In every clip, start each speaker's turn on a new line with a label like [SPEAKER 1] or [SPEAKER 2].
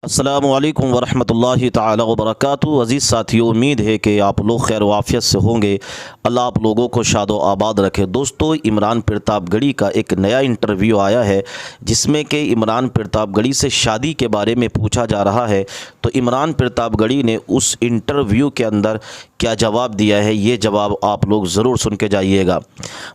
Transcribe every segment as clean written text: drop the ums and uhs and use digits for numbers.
[SPEAKER 1] अस्सलामुअलैकुम वरहमतुल्लाहि ताला वबरकातुहू। अज़ीज़ साथियों, उम्मीद है कि आप लोग खैर वाफ़ियत से होंगे। अल्लाह आप लोगों को शादो आबाद रखे। दोस्तों, इमरान प्रतापगढ़ी का एक नया इंटरव्यू आया है जिसमें कि इमरान प्रतापगढ़ी से शादी के बारे में पूछा जा रहा है। तो इमरान प्रतापगढ़ी ने उस इंटरव्यू के अंदर क्या जवाब दिया है, ये जवाब आप लोग ज़रूर सुन के जाइएगा।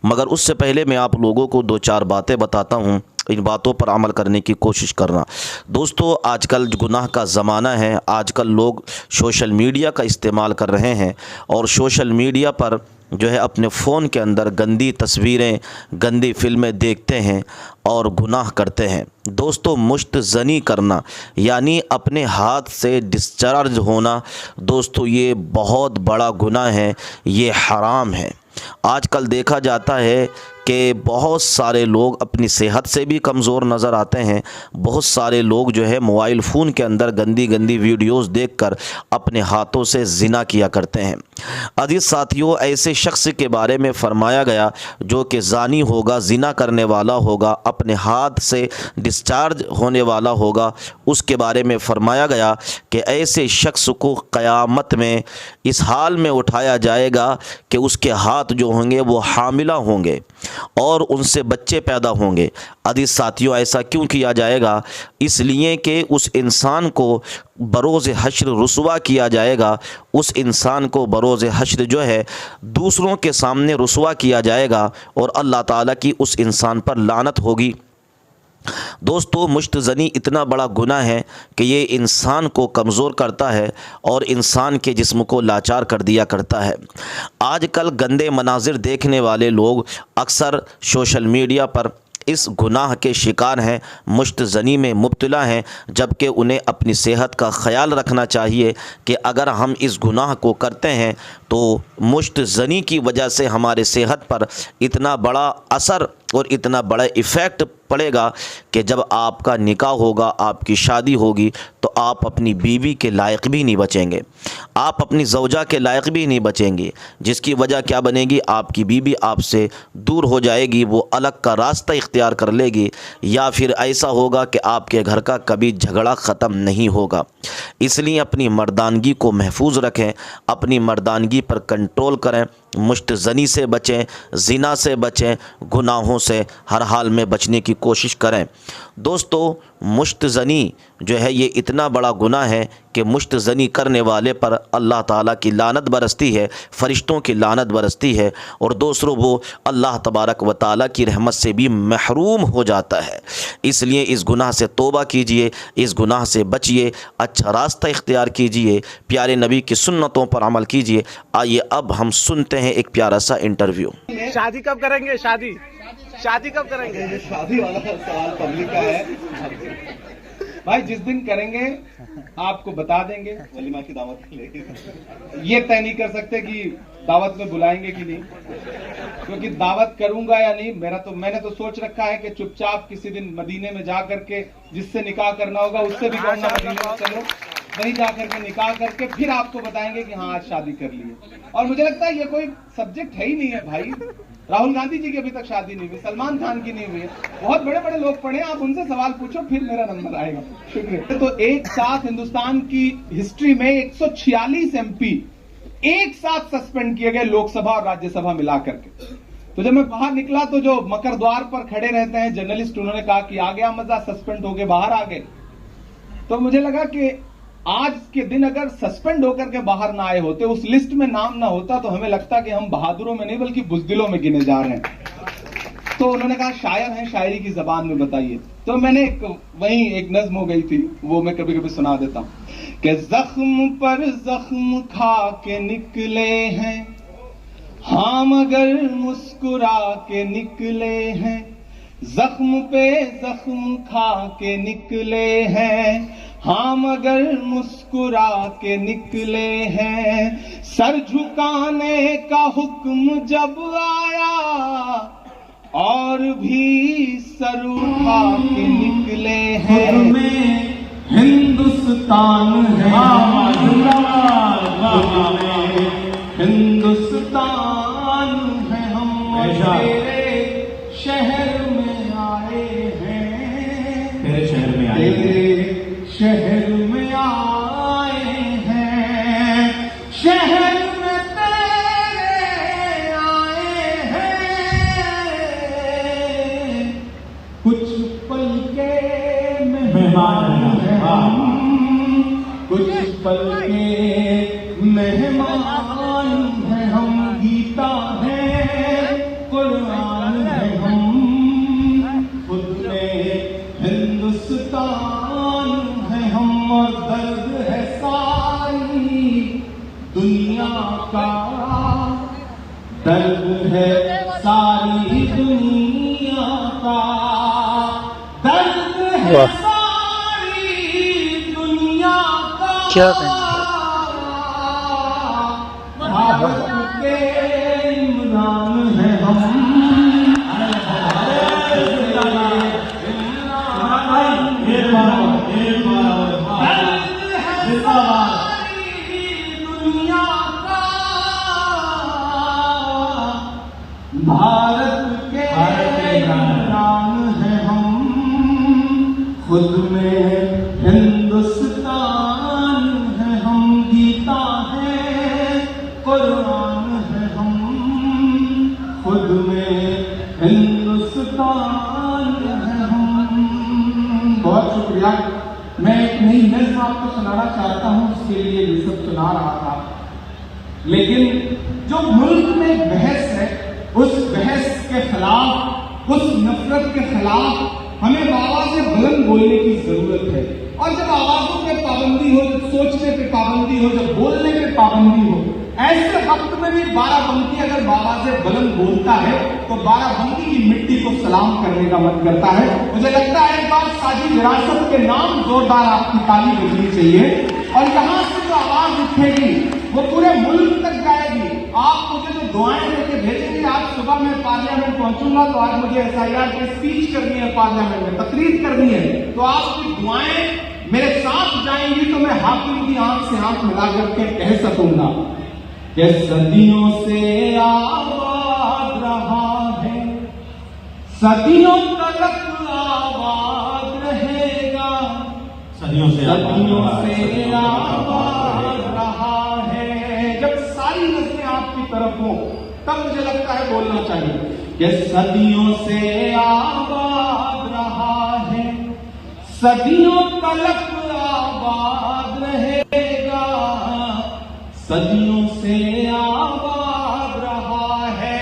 [SPEAKER 1] मगर उससे पहले मैं आप लोगों को दो चार बातें बताता हूँ, इन बातों पर अमल करने की कोशिश करना। दोस्तों, आजकल गुनाह का ज़माना है। आजकल लोग सोशल मीडिया का इस्तेमाल कर रहे हैं और सोशल मीडिया पर जो है अपने फ़ोन के अंदर गंदी तस्वीरें, गंदी फिल्में देखते हैं और गुनाह करते हैं। दोस्तों, मुश्तज़नी करना यानी अपने हाथ से डिस्चार्ज होना, दोस्तों ये बहुत बड़ा गुनाह है, ये हराम है। आजकल देखा जाता है कि बहुत सारे लोग अपनी सेहत से भी कमज़ोर नज़र आते हैं। बहुत सारे लोग जो है मोबाइल फ़ोन के अंदर गंदी गंदी वीडियोस देखकर अपने हाथों से ज़िना किया करते हैं। अजीज़ साथियों, ऐसे शख्स के बारे में फ़रमाया गया जो कि ज़ानी होगा, ज़िना करने वाला होगा, अपने हाथ से डिस्चार्ज होने वाला होगा, उसके बारे में फ़रमाया गया कि ऐसे शख्स को क़यामत में इस हाल में उठाया जाएगा कि उसके हाथ जो होंगे वो हामिला होंगे और उनसे बच्चे पैदा होंगे। अजीज़ साथियों, ऐसा क्यों किया जाएगा? इसलिए कि उस इंसान को बरोज़ हश्र रुसवा किया जाएगा। उस इंसान को बरोज़ हश्र जो है दूसरों के सामने रुसवा किया जाएगा और अल्लाह ताला की उस इंसान पर लानत होगी। दोस्तों, मुश्तज़नी इतना बड़ा गुनाह है कि ये इंसान को कमज़ोर करता है और इंसान के जिस्म को लाचार कर दिया करता है। आजकल गंदे मनाजिर देखने वाले लोग अक्सर सोशल मीडिया पर इस गुनाह के शिकार हैं, मुश्तज़नी में मुब्तला हैं, जबकि उन्हें अपनी सेहत का ख़याल रखना चाहिए कि अगर हम इस गुनाह को करते हैं तो मुश्तज़नी की वजह से हमारे सेहत पर इतना बड़ा असर और इतना बड़ा इफ़ेक्ट पड़ेगा कि जब आपका निकाह होगा, आपकी शादी होगी, तो आप अपनी बीवी के लायक भी नहीं बचेंगे, आप अपनी ज़ौजा के लायक भी नहीं बचेंगे। जिसकी वजह क्या बनेगी? आपकी बीवी आपसे दूर हो जाएगी, वो अलग का रास्ता इख्तियार कर लेगी, या फिर ऐसा होगा कि आपके घर का कभी झगड़ा ख़त्म नहीं होगा। इसलिए अपनी मर्दानगी को महफूज रखें, अपनी मर्दानगी पर कंट्रोल करें, मुश्तज़नी से बचें, ज़िना से बचें, गुनाहों से हर हाल में बचने की कोशिश करें। दोस्तों, मुश्तज़नी जो है ये इतना बड़ा गुनाह है कि मुश्तज़नी करने वाले पर अल्लाह ताला की लानत बरसती है, फ़रिश्तों की लानत बरसती है और दूसरों वो अल्लाह तबारक व ताला की रहमत से भी महरूम हो जाता है। इसलिए इस गुनाह से तौबा कीजिए, इस गुनाह से बचिए, अच्छा रास्ता इख्तियार कीजिए, प्यारे नबी की सुन्नतों पर अमल कीजिए। आइए अब हम सुनते हैं एक प्यारा सा इंटरव्यू।
[SPEAKER 2] शादी कब करेंगे? शादी कब करेंगे?
[SPEAKER 3] शादी वाला सवाल पब्लिक का है भाई। जिस दिन करेंगे आपको बता देंगे, वलीमा की दावत लेके। ये तय नहीं कर सकते कि दावत में बुलाएंगे कि नहीं, क्योंकि दावत करूंगा या नहीं मैंने तो सोच रखा है कि चुपचाप किसी दिन मदीने में जा करके जिससे निकाह करना होगा उससे भी कहूंगा मदीने में चलो, वहीं जा करके निकाह करके फिर आपको बताएंगे कि हाँ आज शादी कर ली है। और मुझे लगता है ये कोई सब्जेक्ट है ही नहीं है भाई। राहुल गांधी जी की अभी तक शादी नहीं हुई, सलमान खान की नहीं हुई है, बहुत बड़े बड़े लोग पढ़े, आप उनसे सवाल पूछो फिर मेरा नंबर आएगा। शुक्रिया। तो एक साथ हिंदुस्तान की हिस्ट्री में 146 MP एक साथ सस्पेंड किए गए, लोकसभा और राज्यसभा मिलाकर के। तो जब मैं बाहर निकला तो जो मकर द्वार पर खड़े रहते हैं जर्नलिस्ट, उन्होंने कहा कि आ गया मजा, सस्पेंड हो गए, बाहर आ गए। तो मुझे लगा कि आज के दिन अगर सस्पेंड होकर के बाहर ना आए होते, उस लिस्ट में नाम ना होता, तो हमें लगता कि हम बहादुरों में नहीं बल्कि बुज़दिलों में गिने जा रहे हैं। तो उन्होंने कहा शायर हैं, शायरी की जबान में बताइए। तो मैंने वहीं एक नज्म हो गई थी, वो मैं कभी कभी सुना देता हूं कि जख्म पर जख्म खा के निकले हैं हाँ मगर मुस्कुरा के निकले हैं, जख्म पे जख्म खा के निकले हैं हाँ मगर मुस्कुरा के निकले हैं। सर झुकाने का हुक्म जब आया और भी सर उठा के निकले हैं। में हिंदुस्तान है, हिंदुस्तान है, हम तेरे शहर में आए हैं, तेरे शहर में आए हैं, शहर में आए हैं, शहर में तेरे आए हैं, कुछ पल के मेहमान हैं हम, कुछ पल के मेहमान हैं हम, गीता है कुरान है हम, खुद में हिंदुस्तान है हम, और दर्द है सारी दुनिया का, दर्द है सारी दुनिया का, दर्द है सारी दुनिया का।
[SPEAKER 4] क्या
[SPEAKER 3] भारत के इमरान है हम, दुनिया का, भारत के इमरान है हम, खुद में हिंदुस्तान है हम, गीता है कुरान है हम, खुद में हिंदुस्तान है हम। बहुत शुक्रिया। मैं एक नई नज़्म आपको सुनाना चाहता हूँ, उसके लिए ये सब सुना रहा था, लेकिन जो मुल्क में बहस है, उस बहस के खिलाफ, उस नफरत के खिलाफ हमें आवाज़ें बुलंद बोलने की जरूरत है। और जब आवाजों पे पाबंदी हो, जब सोचने पे पाबंदी हो, जब बोलने पे पाबंदी हो, ऐसे वक्त में भी बाराबंकी अगर आवाजें बुलंद बोलता है तो बाराबंकी की मिट्टी को सलाम करने का मन करता है। मुझे लगता है एक बार साजी विरासत के नाम जोरदार आपकी ताली बजनी चाहिए, और यहाँ से जो आवाज उठेगी वो पूरे मुल्क तक जाएगी। आप मुझे जो दुआएं देके भेजेंगे, आज सुबह मैं पार्लियामेंट पहुंचूंगा तो आज मुझे SIR की स्पीच करनी है, पार्लियामेंट में तकरीर करनी है, तो आपकी दुआएं मेरे साथ जाएंगी तो मैं हाकिम की आंख से आंख मिला करके कह सकूंगा कि सदियों से आबाद रहा है, सदियों तक आबाद रहेगा, सदियों से आबाद रहा है। जब सारी नस्लें आपकी तरफ हो तब मुझे लगता है बोलना चाहिए कि सदियों से आबाद रहा है, सदियों तक आबाद रहेगा, सदियों से आबाद रहा है,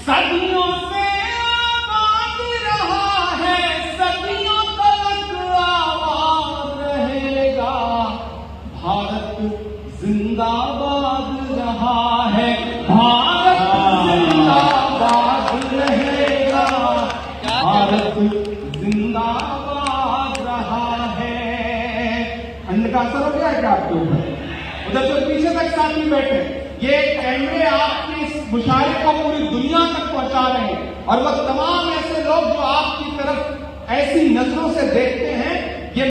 [SPEAKER 3] सदियों से आबाद रहा है, सदियों तक आबाद रहेगा, भारत जिंदाबाद रहा है, भारत जिंदाबाद रहेगा, भारत जिंदाबाद रहा है। ठंड का असर हो गया है क्या आपके ऊपर? उधर जो पीछे तक साथी बैठे, ये कैमरे आपकी इस मुशायरे को पूरी दुनिया तक पहुंचा रहे हैं, और वह तमाम ऐसे लोग जो आपकी तरफ ऐसी नजरों से देखते हैं